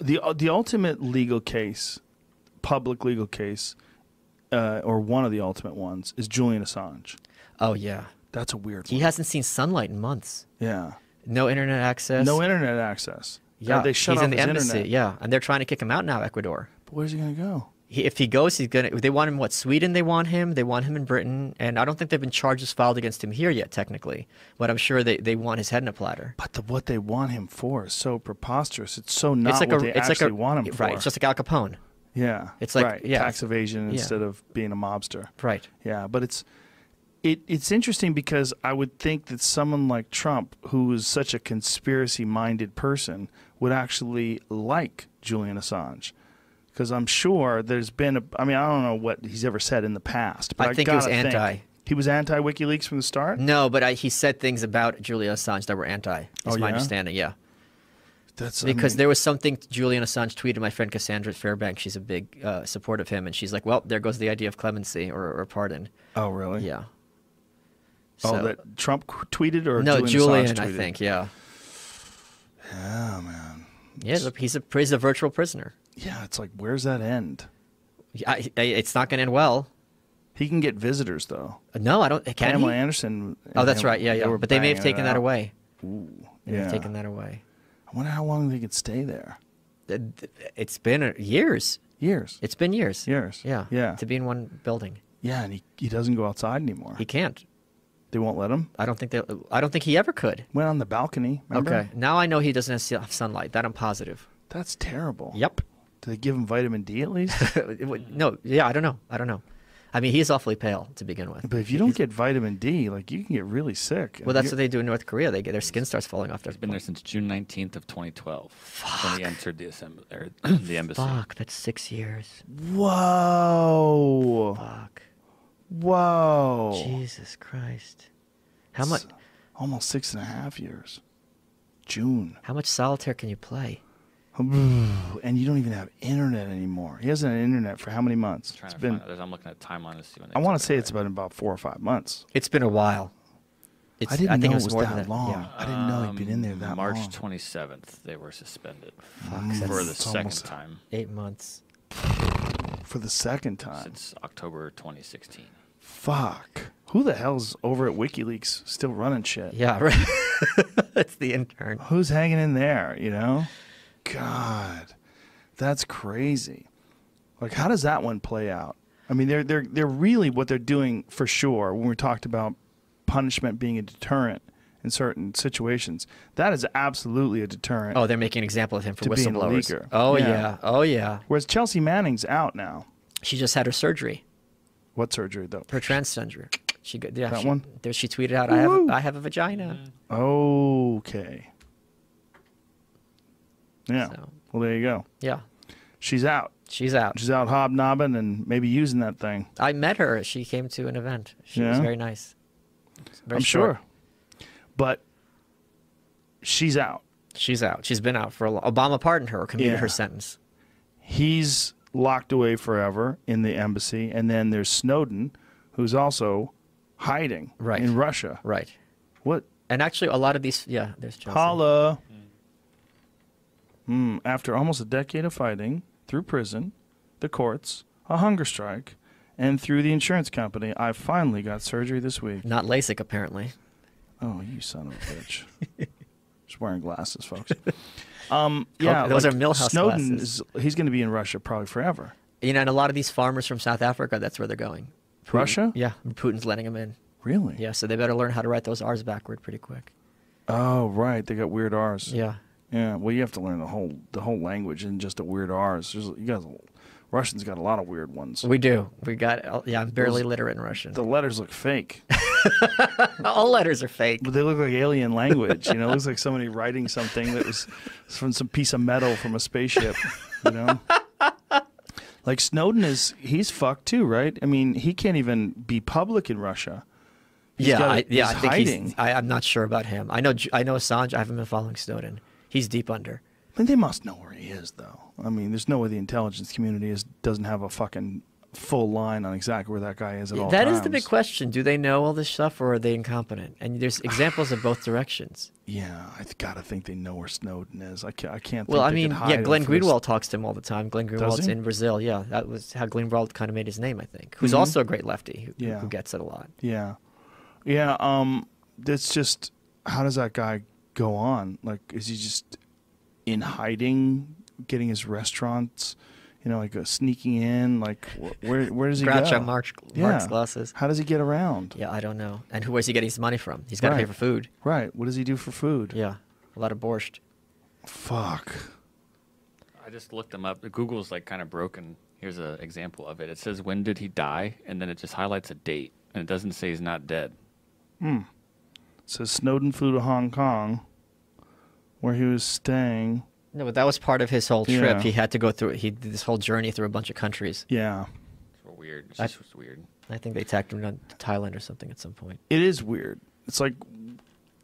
The ultimate legal case, public legal case, or one of the ultimate ones, is Julian Assange. Oh, yeah. That's a weird one. He hasn't seen sunlight in months. Yeah. No internet access. No internet access. Yeah, they shut he's off in the his embassy. internet. Yeah, and they're trying to kick him out now, Ecuador. But where's he going to go? If he goes, he's gonna. They want him. What? Sweden? They want him. They want him in Britain. And I don't think there've been charges filed against him here yet, technically. But I'm sure they want his head in a platter. But what they want him for is so preposterous. It's so not like what they actually want him for. Right. It's just like Al Capone. Yeah. It's like right. Yeah, tax evasion instead of being a mobster. Right. Yeah, but it's interesting because I would think that someone like Trump, who is such a conspiracy-minded person, would actually like Julian Assange. Because I'm sure there's been I mean, I don't know what he's ever said in the past. But I think he was anti. He was anti-WikiLeaks from the start? No, but he said things about Julian Assange that were anti. That's my understanding, yeah. Because there was something Julian Assange tweeted. My friend Cassandra Fairbanks, she's a big supporter of him, and she's like, well, there goes the idea of clemency or pardon. Oh, really? Yeah. So, that Trump tweeted or no, Julian Assange tweeted? I think, yeah. Yeah, man. Yeah, he's a virtual prisoner. Yeah, it's like, where's that end? It's not going to end well. He can get visitors, though. No, I don't. Can Pamela he? Anderson. Oh, that's right. Yeah, yeah. But they may have taken that away. Ooh, they may have taken that away. I wonder how long they could stay there. It's been years. Years. It's been years. Years. Yeah. Yeah. To be in one building. Yeah, and he doesn't go outside anymore. He can't. They won't let him? I don't think he ever could. Went on the balcony, remember? Okay. Now I know he doesn't have sunlight. That I'm positive. That's terrible. Yep. Do they give him vitamin D at least? No. Yeah, I don't know. I mean, he's awfully pale to begin with. But if you don't get vitamin D, like, you can get really sick. Well, that's what they do in North Korea. Their skin starts falling off. He's been there since June 19th of 2012. Fuck. When he entered the embassy. Fuck, that's 6 years. Whoa. Fuck. Whoa. Jesus Christ. How much? Almost 6.5 years. June. How much solitaire can you play? And you don't even have internet anymore. He hasn't had internet for how many months? I'm looking at timeline to see when. I want to say it's been about 4 or 5 months. It's been a while. I didn't know it was more that long. Yeah. I didn't know he'd been in there that March long. 27th, they were suspended Fuck, for the second time. 8 months. For the second time. Since October 2016. Fuck. Who the hell's over at WikiLeaks still running shit? Yeah, right. That's the intern. Who's hanging in there, you know? God. That's crazy. Like, how does that one play out? I mean, they're really what they're doing for sure when we talked about punishment being a deterrent in certain situations. That is absolutely a deterrent. Oh, they're making an example of him for to being a whistleblowers. leaker. Oh, Yeah. yeah. Oh, yeah. Whereas Chelsea Manning's out now. She just had her surgery. What surgery, though? Her transgender. She one? She tweeted out, I have a vagina. Okay. Yeah. So, Well, there you go. yeah. She's out. She's out. She's out hobnobbing and maybe using that thing. I met her. She came to an event. She was very nice. I'm sure. But she's out. She's out. She's been out for a long. Obama pardoned her or commuted her sentence. He's locked away forever in the embassy. And then there's Snowden, who's also hiding in Russia. Right. What? And actually, a lot of these, there's Chelsea. Holla. After almost a decade of fighting, through prison, the courts, a hunger strike, and through the insurance company, I finally got surgery this week. Not LASIK, apparently. Oh, you son of a bitch. Just wearing glasses, folks. Those are Milhouse Snowden glasses. He's going to be in Russia probably forever. You know, and a lot of these farmers from South Africa, that's where they're going. Russia? Yeah, Putin's letting them in. Really? Yeah, so they better learn how to write those R's backward pretty quick. Oh, right. They got weird R's. Yeah. Yeah. Well, you have to learn the whole language and just the weird R's. Russians got a lot of weird ones. We do. We got. I'm barely literate in Russian. The letters look fake. All letters are fake. But they look like alien language. You know, it looks like somebody writing something that was from some piece of metal from a spaceship. You know. Like Snowden he's fucked too, right? I mean, he can't even be public in Russia. I think hiding. I'm not sure about him. I know Assange. I haven't been following Snowden. He's deep under. I mean, they must know where he is, though. I mean, there's no way the intelligence community doesn't have a fucking full line on exactly where that guy is at all That times. is the big question. Do they know all this stuff, or are they incompetent? And there's examples of both directions. Yeah, I've got to think they know where Snowden is. I can't. Well, think I they mean, could hide yeah, him Glenn for this- Greenwald talks to him all the time. Glenn Greenwald's he? in Brazil. Yeah, that was how Greenwald kind of made his name, I think. Who's also a great lefty who gets it a lot. Yeah, yeah. That's just, how does that guy go on? Like, is he just in hiding, getting his restaurants? Like sneaking in, like where does he Groucho go? Marx glasses. How does he get around? Yeah, I don't know. And where's he getting his money from? He's got to pay for food. Right. What does he do for food? Yeah, a lot of borscht. Fuck. I just looked them up. Google's like kind of broken. Here's an example of it. It says, when did he die? And then it just highlights a date. And it doesn't say he's not dead. It says Snowden flew to Hong Kong, where he was staying. No, but that was part of his whole trip. Yeah. He had to go through. He did this whole journey through a bunch of countries. Yeah. It's real weird. It's just weird. I think they tacked him down to Thailand or something at some point. It is weird. It's like,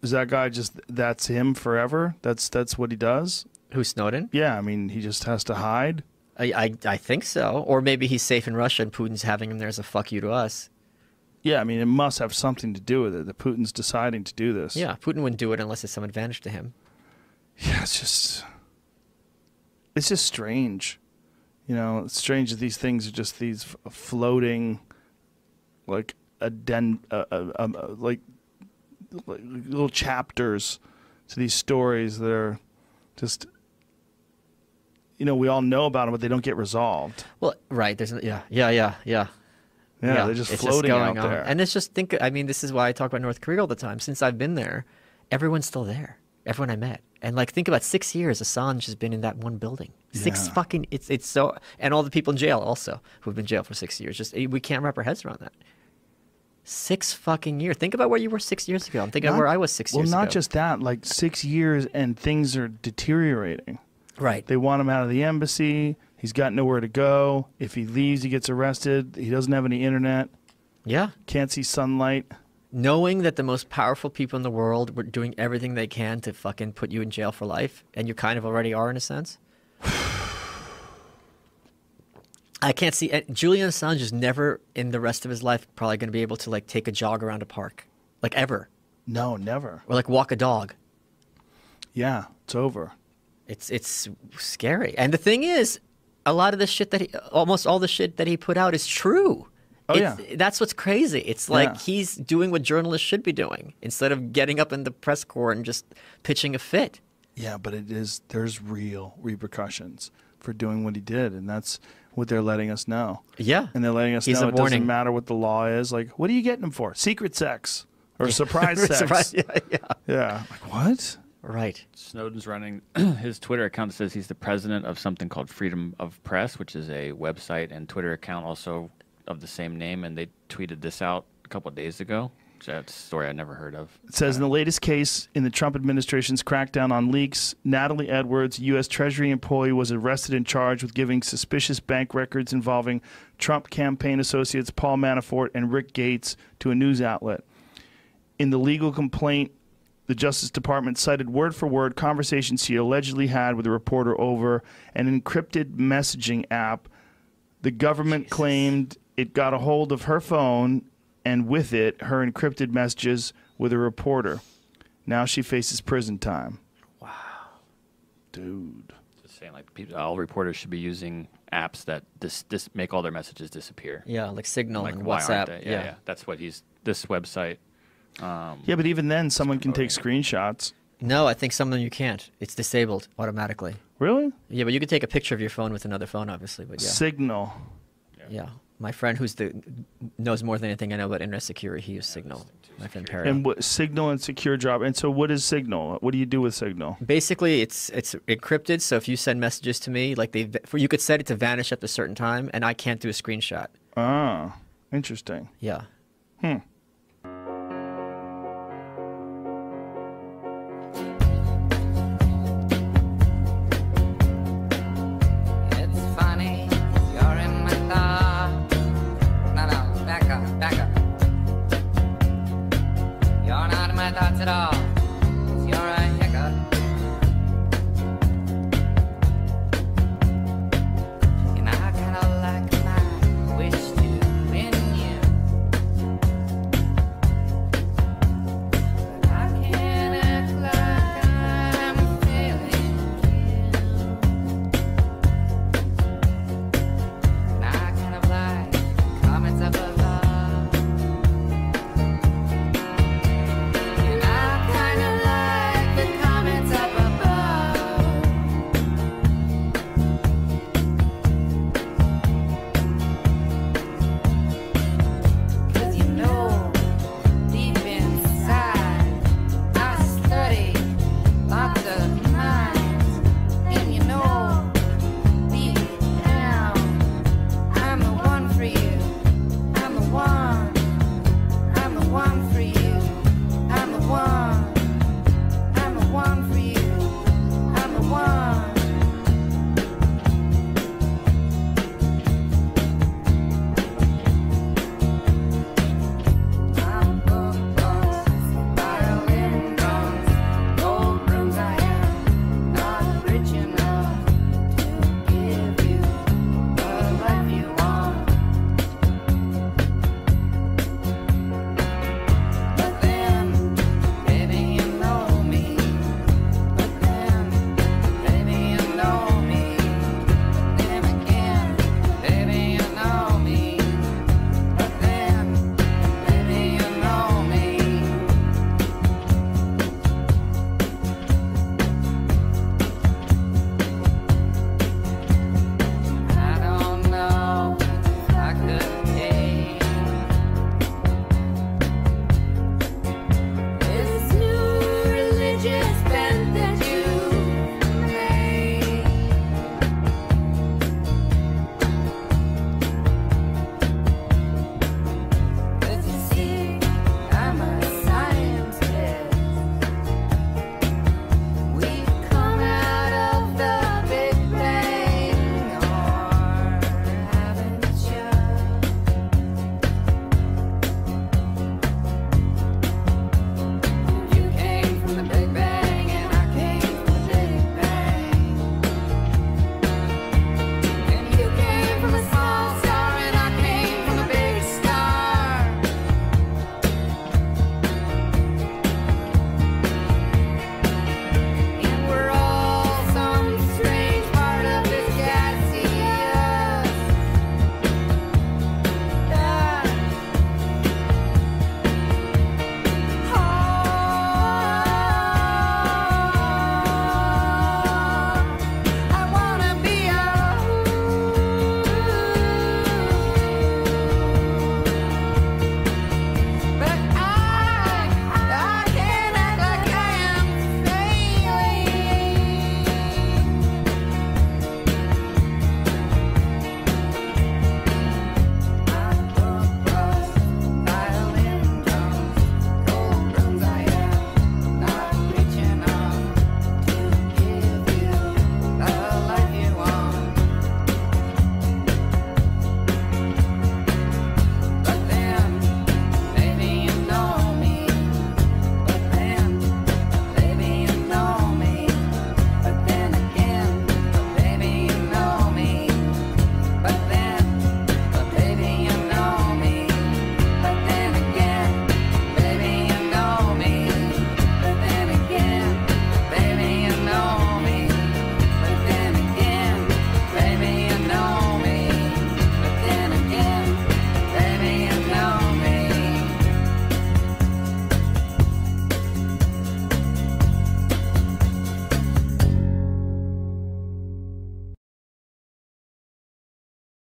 is that guy just, that's him forever? That's what he does? Who's Snowden? Yeah, I mean, he just has to hide. I think so. Or maybe he's safe in Russia and Putin's having him there as a fuck you to us. Yeah, I mean, it must have something to do with it, that Putin's deciding to do this. Yeah, Putin wouldn't do it unless it's some advantage to him. Yeah, it's just strange. It's strange that these things are just these floating, like like little chapters to these stories that are just, we all know about them, but they don't get resolved. Well, right. There's yeah. Yeah, they're just it's floating going out on. there. And it's just this is why I talk about North Korea all the time. Since I've been there, everyone's still there. Everyone I met. And think about 6 years Assange has been in that one building. Six Yeah. fucking it's so, and all the people in jail also who've been in jail for 6 years. Just we can't wrap our heads around that. 6 fucking years. Think about where you were 6 years ago. I'm thinking of where I was 6 years ago. Well, not just that, 6 years and things are deteriorating. Right. They want him out of the embassy. He's got nowhere to go. If he leaves, he gets arrested. He doesn't have any internet. Yeah. Can't see sunlight. Knowing that the most powerful people in the world were doing everything they can to fucking put you in jail for life, and you kind of already are in a sense. I can't see Julian Assange is never in the rest of his life probably going to be able to take a jog around a park, ever, No, never. or walk a dog. Yeah, it's over. It's scary. And the thing is, a lot of the shit almost all the shit that he put out is true. Oh, yeah. That's what's crazy. It's he's doing what journalists should be doing instead of getting up in the press corps and just pitching a fit. Yeah, but there's real repercussions for doing what he did, and that's what they're letting us know. Yeah. And they're letting us He's know a it warning. doesn't matter what the law is. What are you getting him for? Secret sex or surprise sex? Yeah. What? Right. Snowden's running his Twitter account says he's the president of something called Freedom of Press, which is a website and Twitter account also of the same name, and they tweeted this out a couple of days ago. That's a story I never heard of. It says in the latest case in the Trump administration's crackdown on leaks, Natalie Edwards, U.S. Treasury employee, was arrested and charged with giving suspicious bank records involving Trump campaign associates Paul Manafort and Rick Gates to a news outlet. In the legal complaint, the Justice Department cited word-for-word conversations she allegedly had with a reporter over an encrypted messaging app. The government claimed it got a hold of her phone and with it, her encrypted messages with a reporter. Now she faces prison time. Wow. Dude. Just saying, all reporters should be using apps that make all their messages disappear. Yeah, like Signal and why WhatsApp. aren't they? Yeah. That's what this website. Yeah, but even then, someone can take screenshots. No, I think some of them you can't. It's disabled automatically. Really? Yeah, but you can take a picture of your phone with another phone, obviously. But yeah. Signal. Yeah. My friend knows more than anything I know about internet security, he used Signal. My friend Perry. And Signal and Secure Job. And so what is Signal? What do you do with Signal? Basically, it's encrypted, so if you send messages to me, you could set it to vanish at a certain time, and I can't do a screenshot. Ah, interesting. Yeah. Wish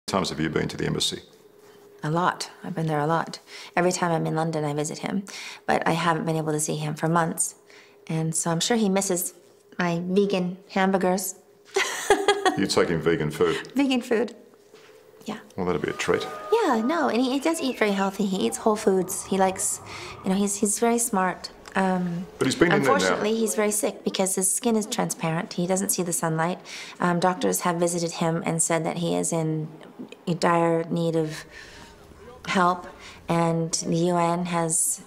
times have you been to the embassy? A lot. I've been there a lot. Every time I'm in London, I visit him. But I haven't been able to see him for months. And so I'm sure he misses my vegan hamburgers. You take him vegan food? Vegan food. Yeah. Well, that'd be a treat. Yeah, no, and he does eat very healthy. He eats whole foods. He likes, you know, he's very smart. But he's been in there now. Unfortunately, he's very sick because his skin is transparent. He doesn't see the sunlight. Doctors have visited him and said that he is in dire need of help, and the UN has...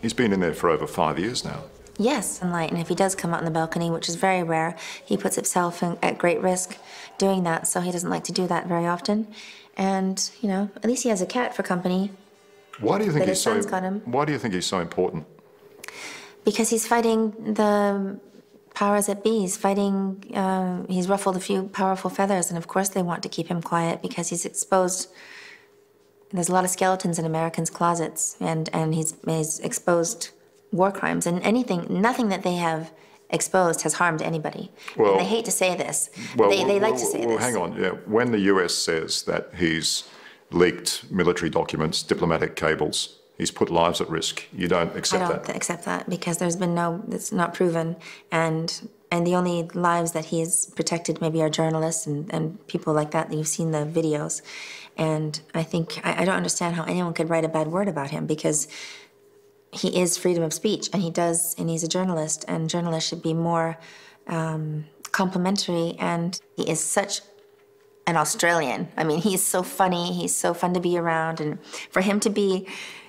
He's been in there for over 5 years now. Yes, sunlight, and if he does come out on the balcony, which is very rare, he puts himself at great risk doing that, so he doesn't like to do that very often. And, you know, at least he has a cat for company. Why do you think his son's got him. Why do you think he's so important? Because he's fighting the powers that be. He's fighting, he's ruffled a few powerful feathers, and of course they want to keep him quiet because he's exposed. There's a lot of skeletons in Americans' closets, and he's exposed war crimes, and nothing that they have exposed has harmed anybody. Well, and they hate to say this. Well, they like to say this. Well, hang on. Yeah. When the US says that he's leaked military documents, diplomatic cables, he's put lives at risk, you don't accept that? I don't accept that because there's been it's not proven, and the only lives that he's protected maybe are journalists and people like that you've seen the videos. And I think, I don't understand how anyone could write a bad word about him because he is freedom of speech, and he's a journalist, and journalists should be more complimentary, and he is such an Australian. I mean, he's so funny, he's so fun to be around, and for him to be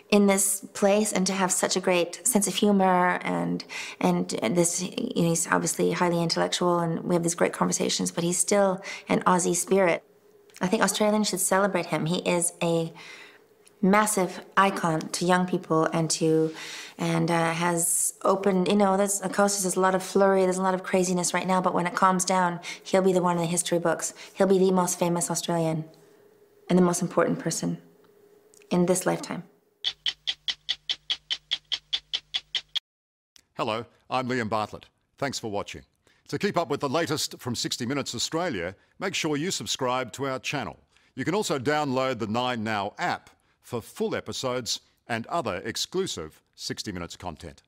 in this place and to have such a great sense of humor and this, you know, he's obviously highly intellectual, and we have these great conversations, but he's still an Aussie spirit. I think Australians should celebrate him. He is a massive icon to young people and has opened, you know, of course there's a lot of flurry, there's a lot of craziness right now, but when it calms down, he'll be the one in the history books. He'll be the most famous Australian and the most important person in this lifetime. Hello, I'm Liam Bartlett. Thanks for watching. To keep up with the latest from 60 Minutes Australia, make sure you subscribe to our channel. You can also download the 9Now app for full episodes and other exclusive 60 Minutes content.